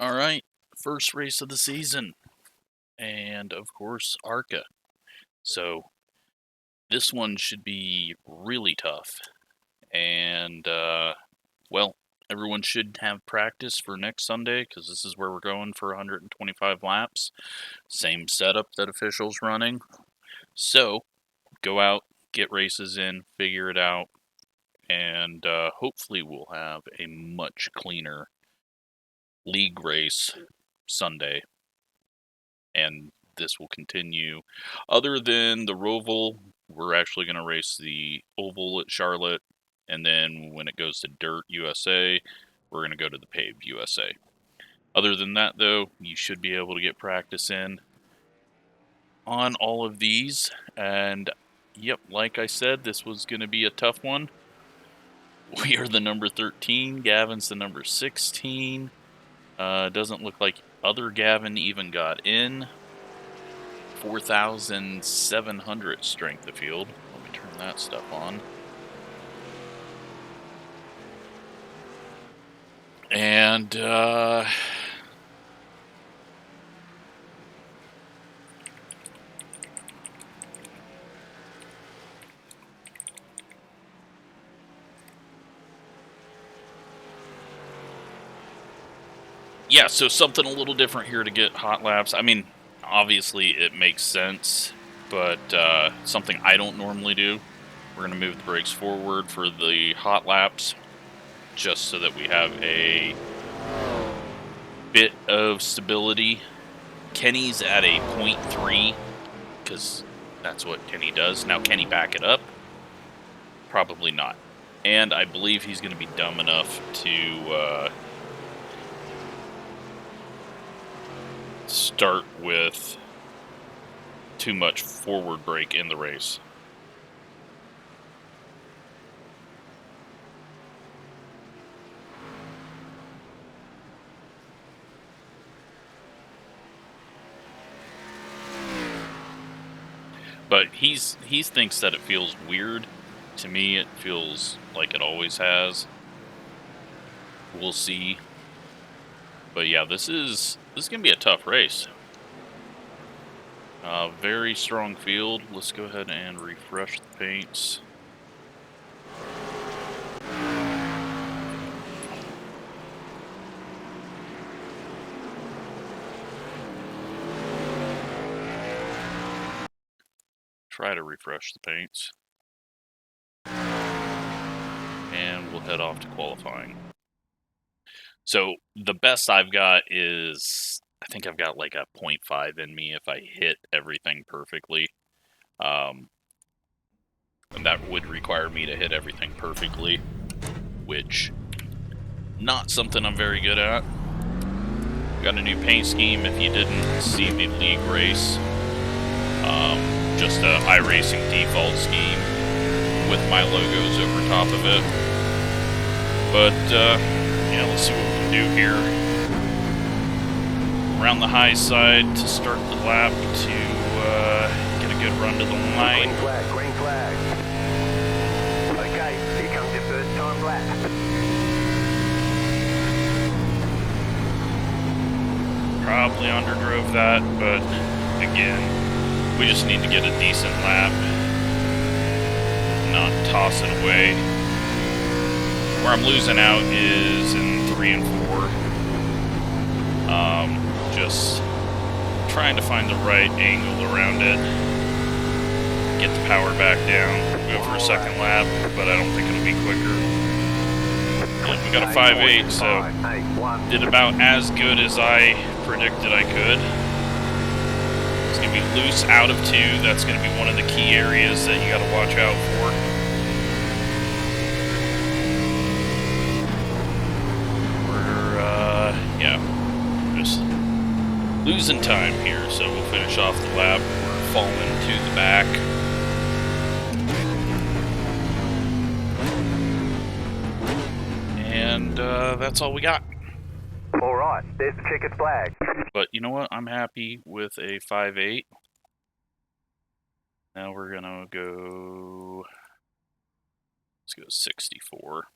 All right, first race of the season, and of course, ARCA. So this one should be really tough, and well, everyone should have practice for next Sunday because this is where we're going for 125 laps. Same setup that officials running. So go out, get races in, figure it out, and hopefully we'll have a much cleaner league race Sunday. And this will continue. Other than the Roval, we're actually going to race the Oval at Charlotte, and then when it goes to Dirt USA, we're going to go to the Paved USA. Other than that, though, you should be able to get practice in on all of these. And, yep, like I said, this was going to be a tough one. We are the number 13. Gavin's the number 16. Doesn't look like other Gavin even got in. 4,700 strength of field. Let me turn that stuff on. And, yeah, so something a little different here to get hot laps. I mean, obviously it makes sense, but something I don't normally do. We're going to move the brakes forward for the hot laps, just so that we have a bit of stability. Kenny's at a 0.3, because that's what Kenny does. Now, can he back it up? Probably not. And I believe he's going to be dumb enough to start with too much forward brake in the race. But he thinks that it feels weird. To me, it feels like it always has. We'll see. But yeah, this is gonna be a tough race. Very strong field. Let's go ahead and refresh the paints. Try to refresh the paints. And we'll head off to qualifying. So the best I've got is, I think I've got like a 0.5 in me if I hit everything perfectly. And that would require me to hit everything perfectly, which not something I'm very good at. Got a new paint scheme if you didn't see the league race. Just a iRacing default scheme with my logos over top of it. But yeah, let's see what we can do here. Around the high side to start the lap to get a good run to the line. Green flag, green flag. Okay, here comes your first time lap. Probably underdrove that, but again, we just need to get a decent lap, not toss it away. Where I'm losing out is in 3 and 4. Just trying to find the right angle around it. Get the power back down, go for a second lap, but I don't think it'll be quicker. Yep, we got a 5.8, so did about as good as I predicted I could. It's going to be loose out of 2. That's going to be one of the key areas that you got to watch out for. Yeah, just losing time here, so we'll finish off the lap. We're falling to the back. And that's all we got. All right, there's the checkered flag. But you know what? I'm happy with a 5.8. Now we're going to go... Let's go 64. 64. 64.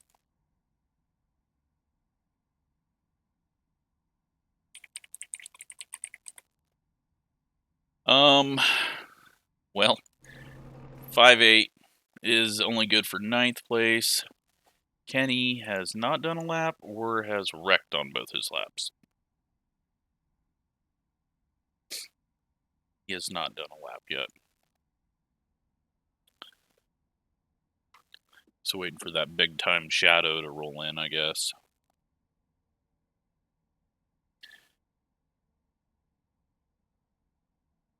Well, 5.8 is only good for 9th place. Kenny has not done a lap or has wrecked on both his laps. He has not done a lap yet. So waiting for that big time shadow to roll in, I guess.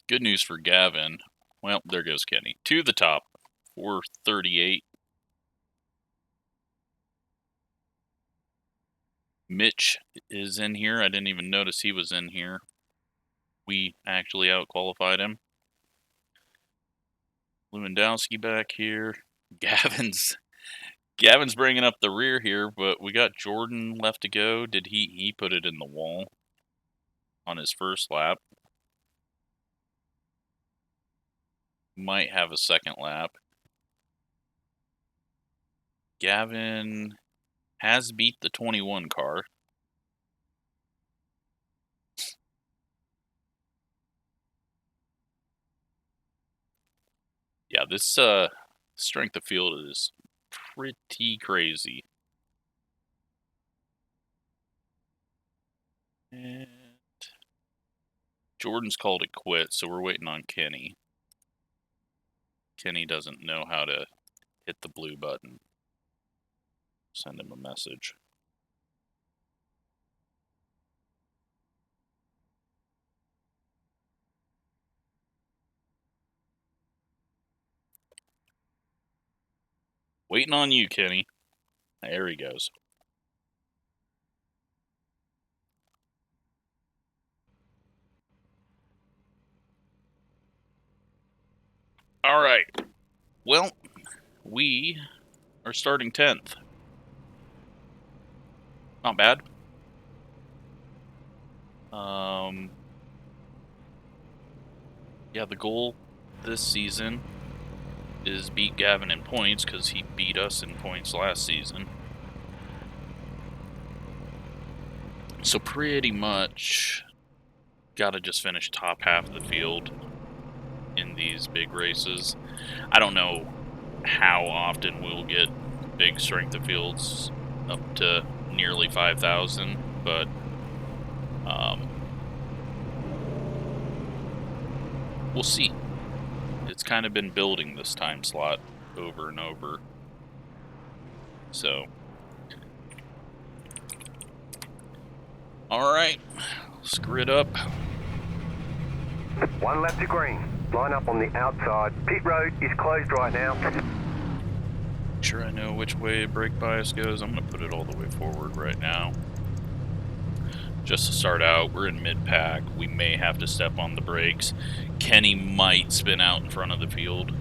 Good news for Gavin. Well, there goes Kenny. To the top. 438. Mitch is in here. I didn't even notice he was in here. We actually out-qualified him. Lewandowski back here. Gavin's bringing up the rear here, but we got Jordan left to go. Did he put it in the wall on his first lap? Might have a second lap. Gavin has beat the 21 car. Yeah, this strength of field is pretty crazy. And Jordan's called it quits, so we're waiting on Kenny. Kenny doesn't know how to hit the blue button. Send him a message. Waiting on you, Kenny. There he goes. All right. Well, we are starting 10th. Not bad. Yeah, the goal this season is beat Gavin in points because he beat us in points last season. So pretty much gotta just finish top half of the field in these big races. I don't know how often we'll get big strength of fields up to nearly 5,000, but we'll see. It's kind of been building this time slot over and over. So, all right, let's grid up. 1 lap to green. Line up on the outside. Pit road is closed right now. Sure, I know which way brake bias goes. I'm gonna put it all the way forward right now. Just to start out, we're in mid-pack. We may have to step on the brakes. Kenny might spin out in front of the field.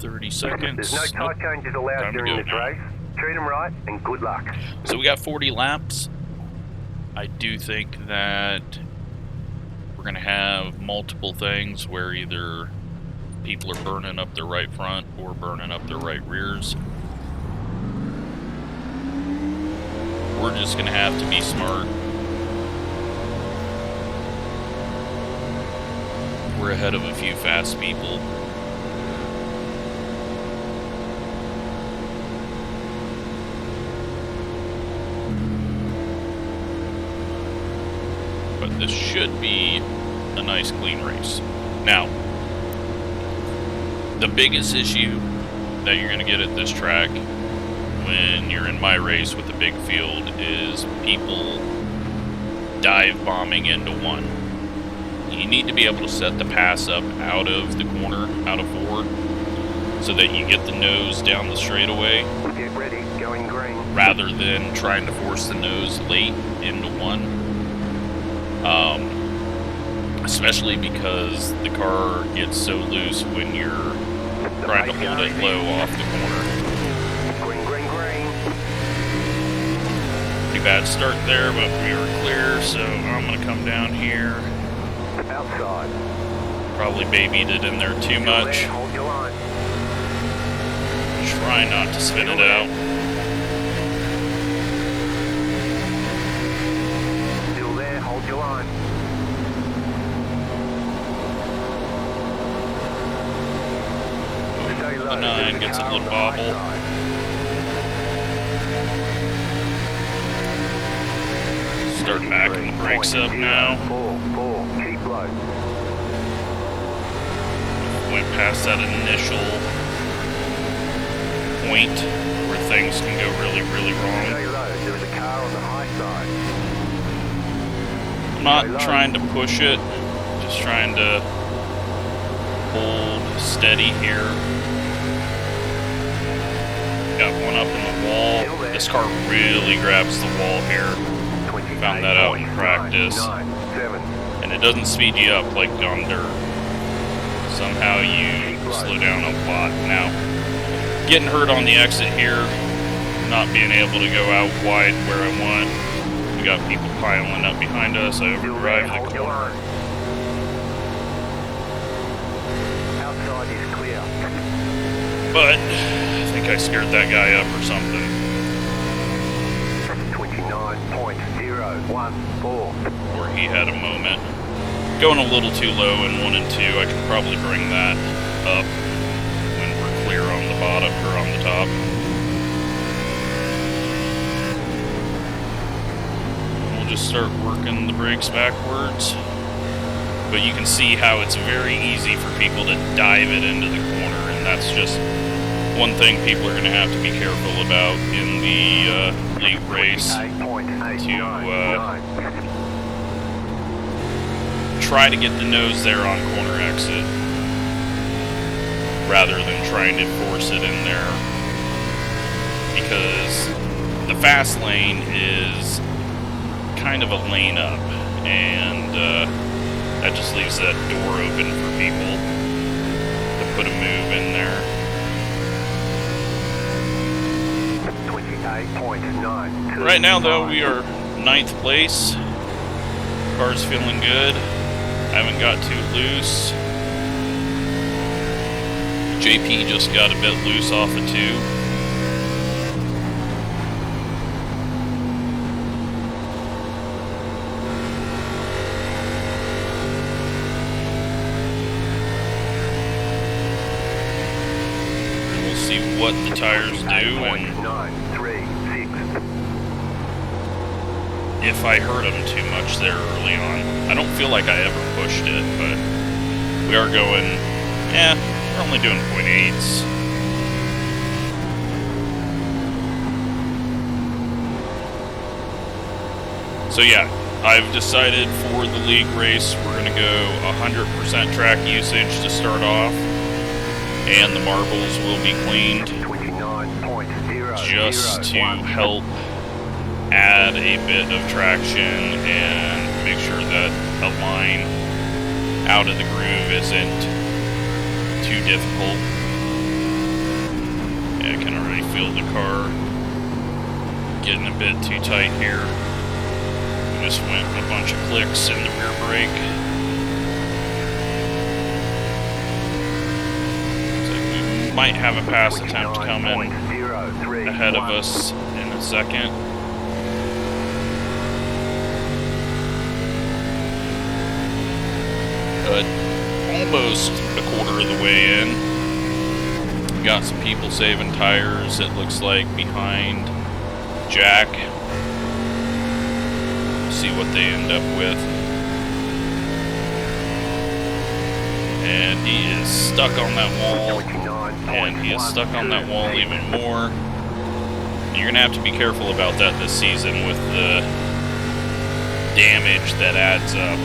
$30 seconds. There's no tire changes allowed during this race. Treat them right and good luck. So we got 40 laps. I do think that we're going to have multiple things where either people are burning up their right front or burning up their right rears. We're just going to have to be smart. We're ahead of a few fast people. But this should be a nice clean race. Now, the biggest issue that you're going to get at this track when you're in my race with a big field is people dive bombing into one. You need to be able to set the pass up out of the corner, out of forward, so that you get the nose down the straightaway. Get ready, going green. Rather than trying to force the nose late into one. Especially because the car gets so loose when you're trying to hold it low off the corner. Green, green, green. Pretty bad start there, but we were clear, so I'm going to come down here. Outside. Probably babied it in there too much. Hold your line. Try not to spin it out. your line. Stay low. The 9 gets a little bobble. Start backing the brakes up now. 4, keep low. Went past that initial point where things can go really, really wrong. Stay low. There's a car on the high side. I'm not trying to push it, just trying to hold steady here. Got one up in the wall. This car really grabs the wall here. Found that out in practice. And it doesn't speed you up like on dirt. Somehow you slow down a lot. Now, getting hurt on the exit here, not being able to go out wide where I want. We got people piling up behind us. I overdrive the corner. Outside is clear. But I think I scared that guy up or something. 29.014. Or he had a moment. Going a little too low in 1 and 2. I could probably bring that up when we're clear on the bottom or on the top. We'll just start working the brakes backwards. But you can see how it's very easy for people to dive it into the corner, and that's just one thing people are going to have to be careful about in the league race, to try to get the nose there on corner exit rather than trying to force it in there, because the fast lane is kind of a lane up, and that just leaves that door open for people to put a move in there. 28.9. Right now, though, we are 9th place. Car's feeling good. Haven't got too loose. JP just got a bit loose off of 2. We'll see what the tires do and if I hurt them too much there early on. I don't feel like I ever pushed it, but we are going, we're only doing 0.8s. So yeah, I've decided for the league race, we're going to go 100% track usage to start off, and the marbles will be cleaned just to help add a bit of traction and make sure that a line out of the groove isn't too difficult. Yeah, I can already feel the car getting a bit too tight here. We just went a bunch of clicks in the rear brake. So we might have a pass attempt coming ahead of us in a second. But almost a quarter of the way in. Got some people saving tires, it looks like, behind Jack. See what they end up with. And he is stuck on that wall. And he is stuck on that wall even more. You're going to have to be careful about that this season with the damage that adds up.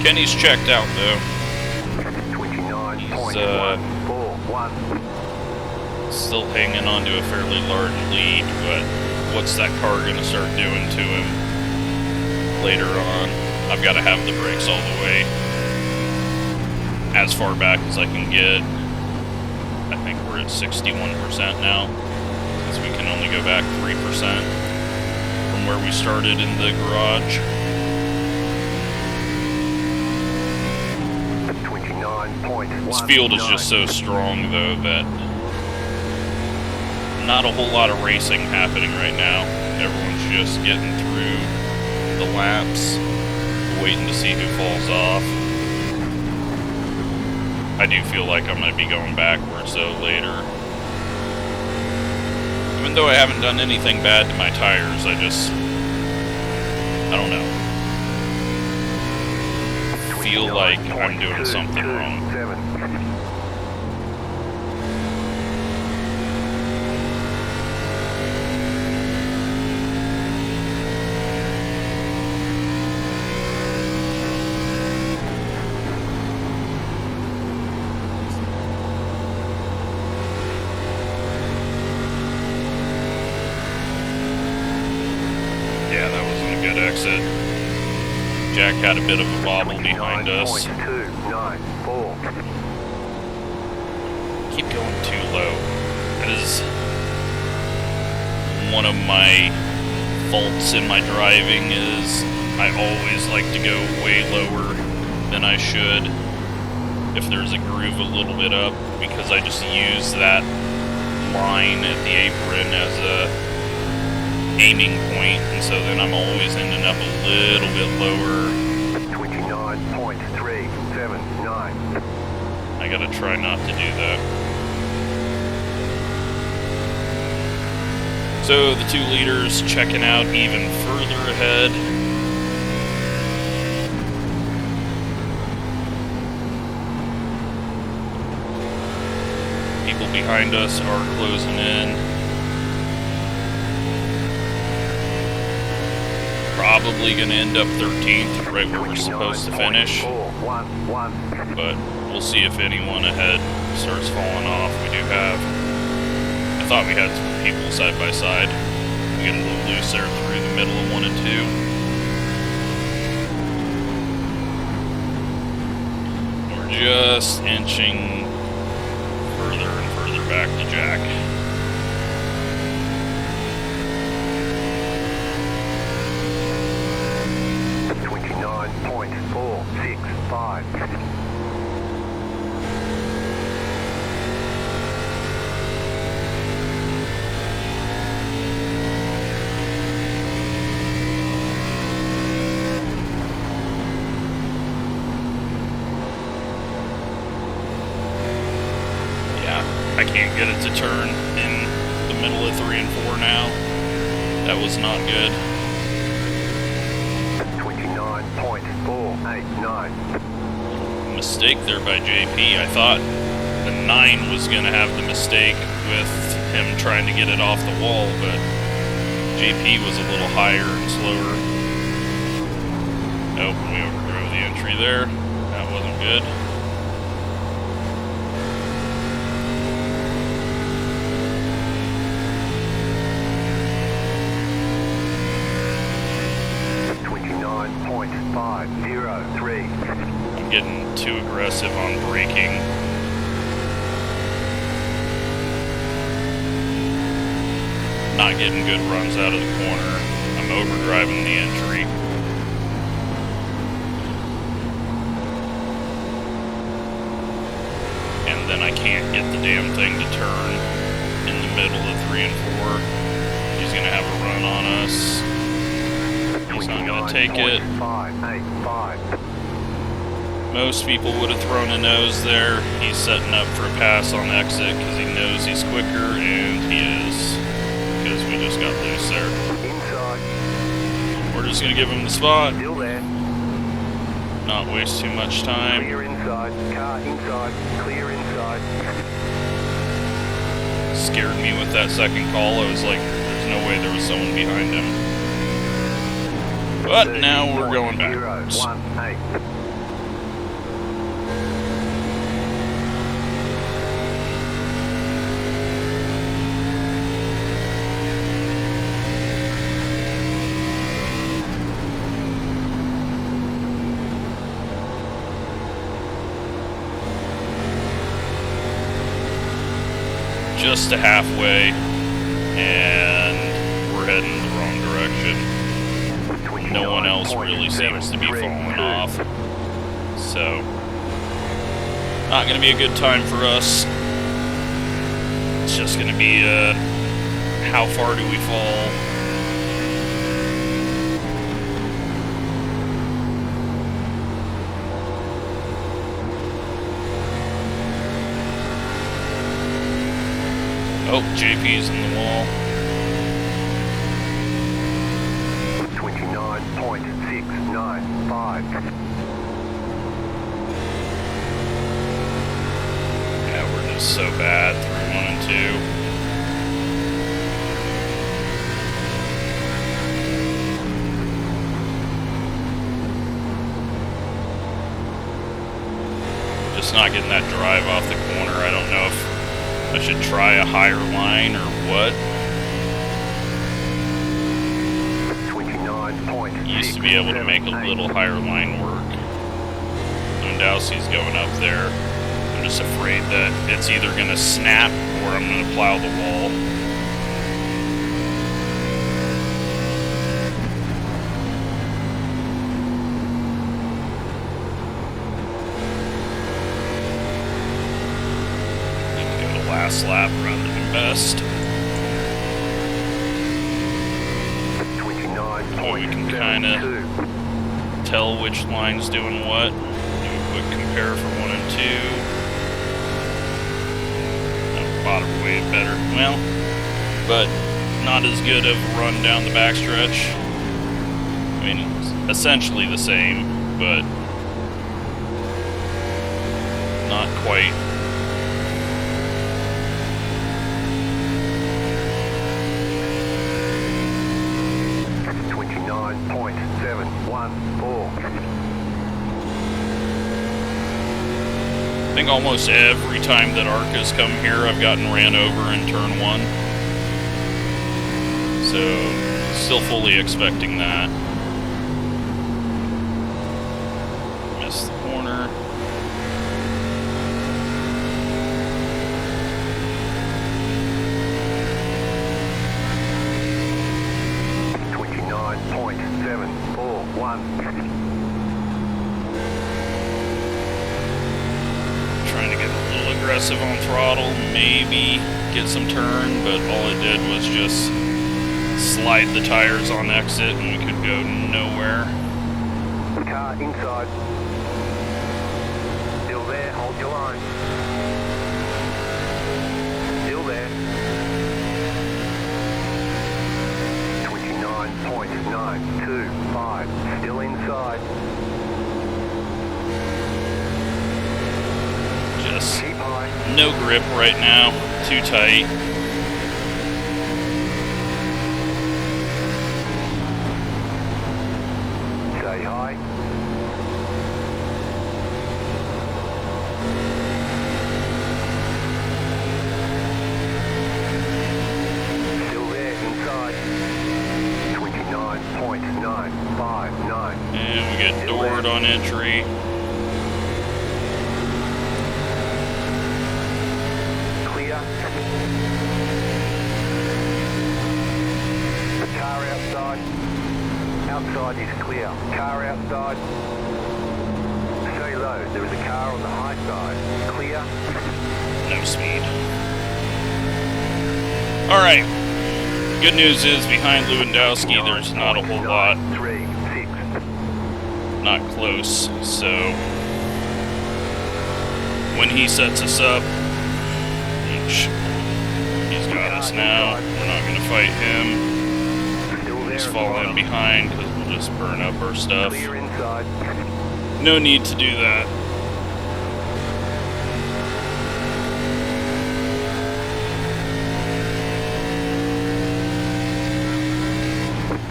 Kenny's checked out though. He's still hanging on to a fairly large lead, but what's that car going to start doing to him later on? I've got to have the brakes all the way as far back as I can get. I think we're at 61% now, because we can only go back 3% from from where we started in the garage. 29.1. This field is just so strong, though, that not a whole lot of racing happening right now. Everyone's just getting through the laps, waiting to see who falls off. I do feel like I'm going to be going backwards, though, later. Even though I haven't done anything bad to my tires, I don't know. Feel like I'm doing something wrong. Yeah, that wasn't a good exit. Jack had a bit of a wobble behind us. Keep going too low. That is one of my faults in my driving, is I always like to go way lower than I should if there's a groove a little bit up, because I just use that line at the apron as a aiming point, and so then I'm always ending up a little bit lower. 29.379. I gotta try not to do that. So the 2 leaders checking out even further ahead. People behind us are closing in. Probably going to end up 13th, right where we're supposed to finish. But we'll see if anyone ahead starts falling off. We do have... I thought we had some people side by side. We get a little loose there through the middle of 1 and 2. We're just inching further and further back to Jack. 29.465. I can't get it to turn in the middle of 3 and 4 now. That was not good. 29.489. Mistake there by JP. I thought the 9 was going to have the mistake with him trying to get it off the wall, but JP was a little higher and slower. Nope, we overdrove the entry there. That wasn't good. I'm getting too aggressive on braking. Not getting good runs out of the corner. I'm overdriving the entry. And then I can't get the damn thing to turn in the middle of 3 and 4. He's gonna have a run on us. He's not going to take it. Most people would have thrown a nose there. He's setting up for a pass on exit because he knows he's quicker, and he is, because we just got loose there. We're just going to give him the spot. Still there. Not waste too much time. Clear inside. Car inside. Clear inside. Scared me with that second call. I was like, there's no way there was someone behind him. But now we're going backwards. Just to halfway, and we're heading the wrong direction. no one else really seems to be falling off. So, not going to be a good time for us. It's just going to be, how far do we fall? Oh, JP's in the wall. 29.695. Yeah, we're just so bad through 1 and 2. Just not getting that drive off the corner. I don't know if I should try a higher line or what. 29.6. Used to be able to make a little higher line work. Lewandowski's going up there. I'm just afraid that it's either going to snap or I'm going to plow the wall. Last lap rather than best. 29.72. We can kind of tell which line's doing what. Do a quick compare for 1 and 2. Bottom way better. Well, but not as good of a run down the backstretch. I mean, it's essentially the same, but not quite. 29.714. I think almost every time that ARCA's come here, I've gotten ran over in turn 1. So, still fully expecting that. Missed the corner. Trying to get a little aggressive on throttle, maybe get some turn, but all it did was just slide the tires on exit and we could go nowhere. Car inside. Still there, hold your line. Still there. 29.925. Still inside. Just Keep high. no grip right now, too tight. Stay high. Still there, inside. 29.959. And we get doored on entry. Clear. Car outside. Outside is clear. Car outside. Stay low. There is a car on the high side. Clear. No speed. Alright. Good news is behind Lewandowski there's not a whole lot. 3, 6. Not close, so when he sets us up, which he's got us now, we're not going to fight him. Still there. Just fall in behind because we'll just burn up our stuff. Clear inside. No need to do that.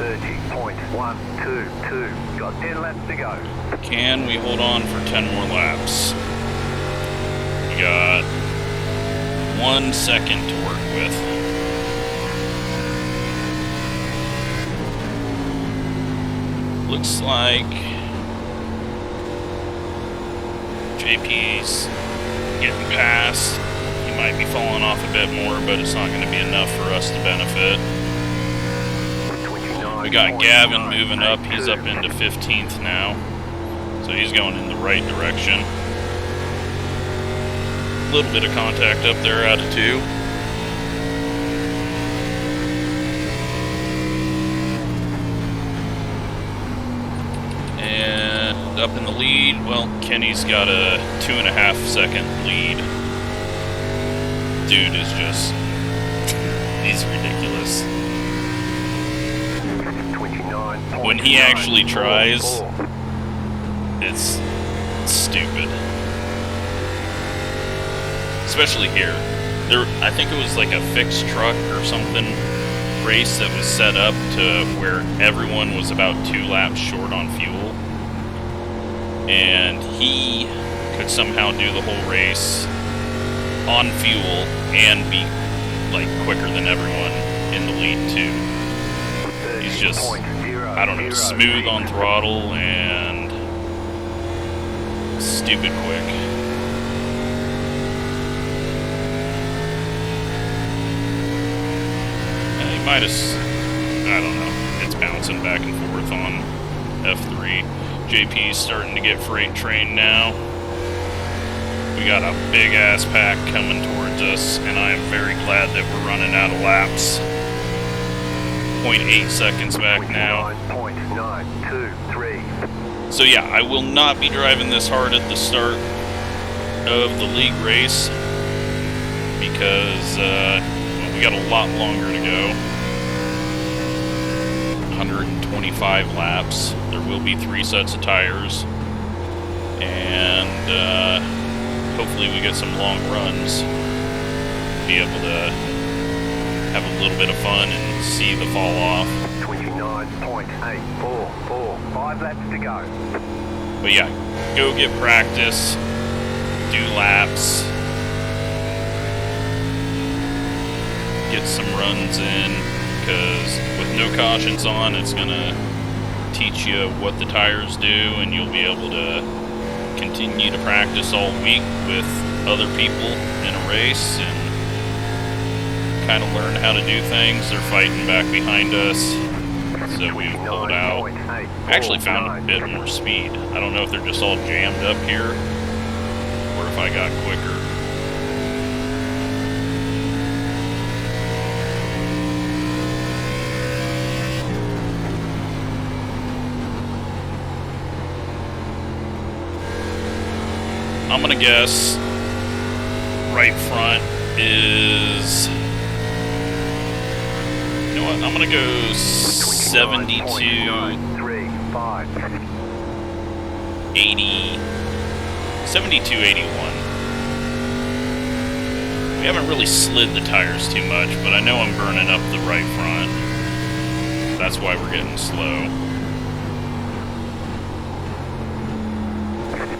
30.122. Got 10 laps to go. Can we hold on for 10 more laps? We got 1 second to work with. Looks like JP's getting past. He might be falling off a bit more, but it's not going to be enough for us to benefit. We got Gavin moving up. He's up into 15th now. So he's going in the right direction. A little bit of contact up there out of 2. And up in the lead, well, Kenny's got a 2.5 second lead. Dude is just, he's ridiculous. When he actually tries, it's stupid. Especially here. I think it was like a fixed truck or something race that was set up to where everyone was about 2 laps short on fuel. And he could somehow do the whole race on fuel and be like quicker than everyone in the lead too. He's just, I don't know, smooth on throttle and stupid quick. He might have, I don't know, it's bouncing back and forth on F3. JP's starting to get freight trained now. We got a big ass pack coming towards us, and I am very glad that we're running out of laps. 0.8 seconds back now. So yeah, I will not be driving this hard at the start of the league race because well, we got a lot longer to go. 125 laps. There will be 3 sets of tires, and hopefully we get some long runs. Be able to have a little bit of fun and see the fall off. 29.844, 5 laps to go. But yeah, go get practice, do laps, get some runs in, because with no cautions on, it's gonna teach you what the tires do, and you'll be able to continue to practice all week with other people in a race and kind of learn how to do things. They're fighting back behind us, so we pulled out. Actually found a bit more speed. I don't know if they're just all jammed up here or if I got quicker. I'm gonna guess right front is, you know what, I'm gonna go 72, 80, 72, 81. We haven't really slid the tires too much, but I know I'm burning up the right front. That's why we're getting slow.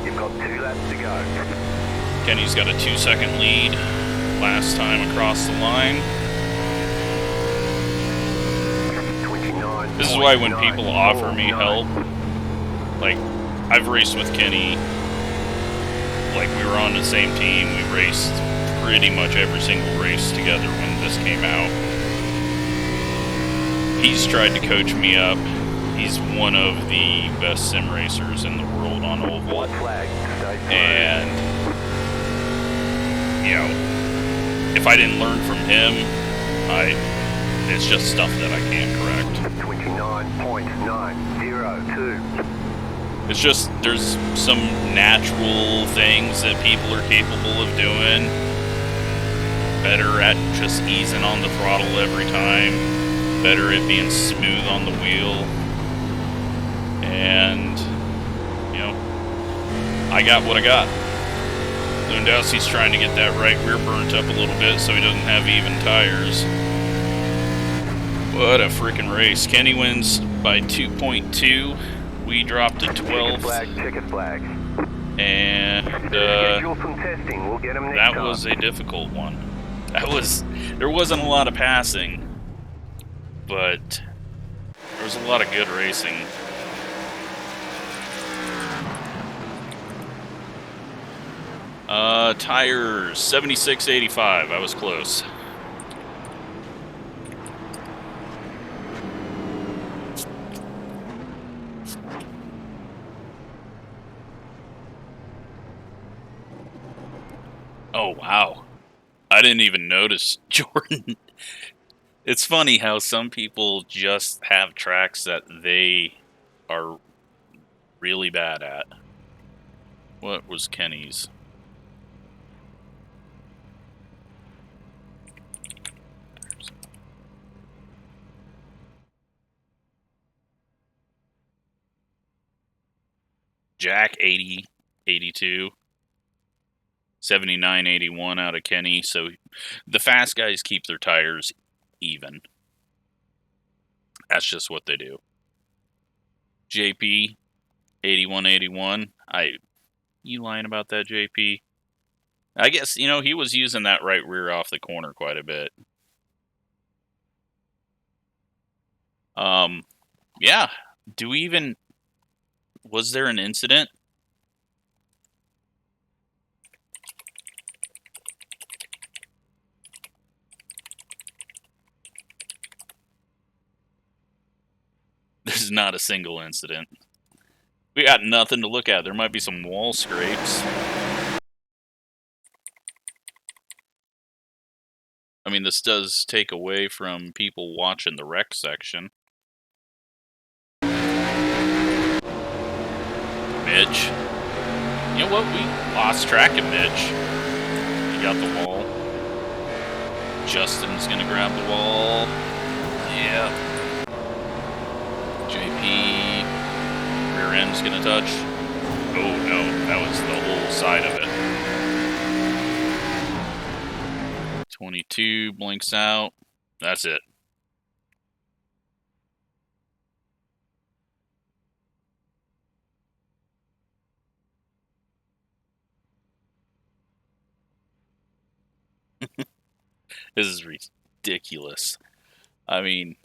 You've got 2 laps to go. Kenny's got a 2-second lead last time across the line. This is why when people offer me help, like, I've raced with Kenny, like, we were on the same team, we raced pretty much every single race together when this came out. He's tried to coach me up. He's one of the best sim racers in the world on oval. And, you know, if I didn't learn from him, it's just stuff that I can't correct. 29.902. It's just, there's some natural things that people are capable of doing. Better at just easing on the throttle every time. Better at being smooth on the wheel. And, you know, I got what I got. Lewandowski's trying to get that right rear burnt up a little bit so he doesn't have even tires. What a freaking race. Kenny wins by 2.2. We dropped to 12. Ticket flag. And that was a difficult one. There wasn't a lot of passing, but there was a lot of good racing. Tires, 76.85. I was close. Oh, wow. I didn't even notice, Jordan. It's funny how some people just have tracks that they are really bad at. What was Kenny's? Jack 80, 82, 79, 81 out of Kenny. So the fast guys keep their tires even. That's just what they do. JP 81, 81. You lying about that, JP? I guess, he was using that right rear off the corner quite a bit. Yeah. Was there an incident? There's not a single incident. We got nothing to look at. There might be some wall scrapes. I mean, this does take away from people watching the wreck section. Mitch. You know what? We lost track of Mitch. He got the wall. Justin's gonna grab the wall. Yeah. JP. Rear end's gonna touch. Oh no, that was the whole side of it. 22 blinks out. That's it. This is ridiculous. I mean,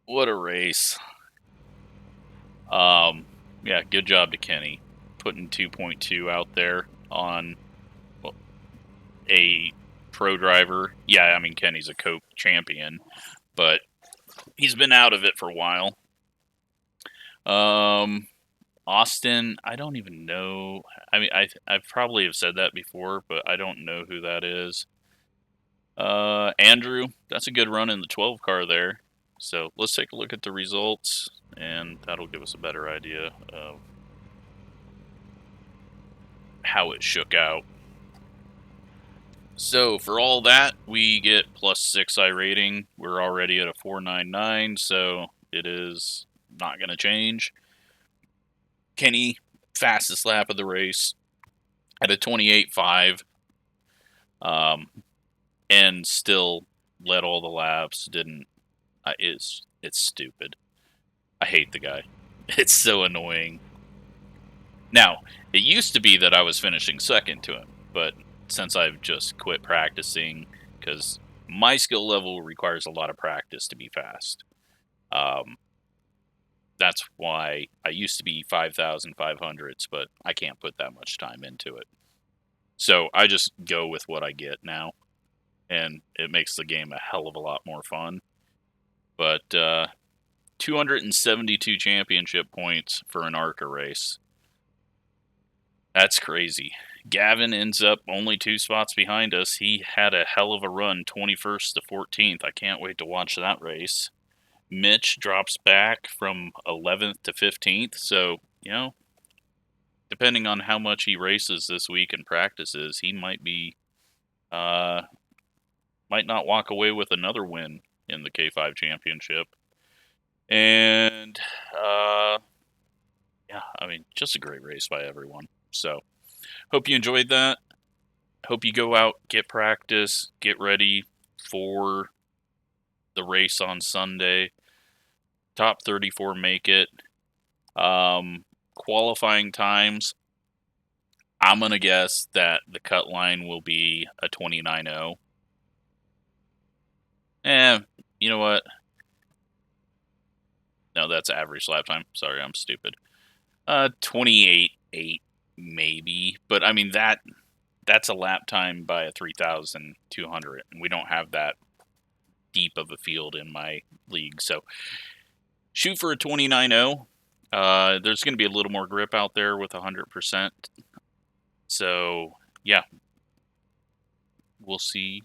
what a race. Yeah, good job to Kenny. Putting 2.2 out there on a pro driver. Yeah, I mean, Kenny's a Coke champion, but he's been out of it for a while. Austin, I don't even know. I mean, I probably have said that before, but I don't know who that is. Andrew, that's a good run in the 12 car there. So let's take a look at the results, and that'll give us a better idea of how it shook out. So for all that, we get +6 iRating. We're already at a 499, so it is not going to change. Kenny, fastest lap of the race at a 28.5, and still led all the laps. It's stupid. I hate the guy. It's so annoying. Now, it used to be that I was finishing second to him, but since I've just quit practicing, because my skill level requires a lot of practice to be fast. That's why I used to be 5,500s, but I can't put that much time into it. So I just go with what I get now, and it makes the game a hell of a lot more fun. But 272 championship points for an ARCA race. That's crazy. Gavin ends up only 2 spots behind us. He had a hell of a run, 21st to 14th. I can't wait to watch that race. Mitch drops back from 11th to 15th. So, depending on how much he races this week and practices, he might not walk away with another win in the K5 championship. And, yeah, I mean, just a great race by everyone. So, hope you enjoyed that. Hope you go out, get practice, get ready for the race on Sunday. Top 34 make it. Qualifying times, I'm going to guess that the cut line will be a 29.0. You know what? No, that's average lap time. Sorry, I'm stupid. 28.8 maybe, but I mean that's a lap time by a 3,200, and we don't have that deep of a field in my league. So shoot for a 29.0. There's going to be a little more grip out there with 100%. So yeah, we'll see.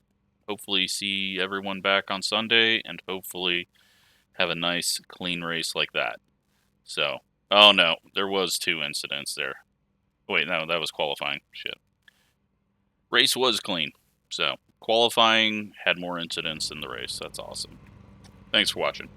Hopefully see everyone back on Sunday, and hopefully have a nice, clean race like that. So, oh no, there was 2 incidents there. Wait, no, that was qualifying. Shit. Race was clean. So, qualifying had more incidents than the race. That's awesome. Thanks for watching.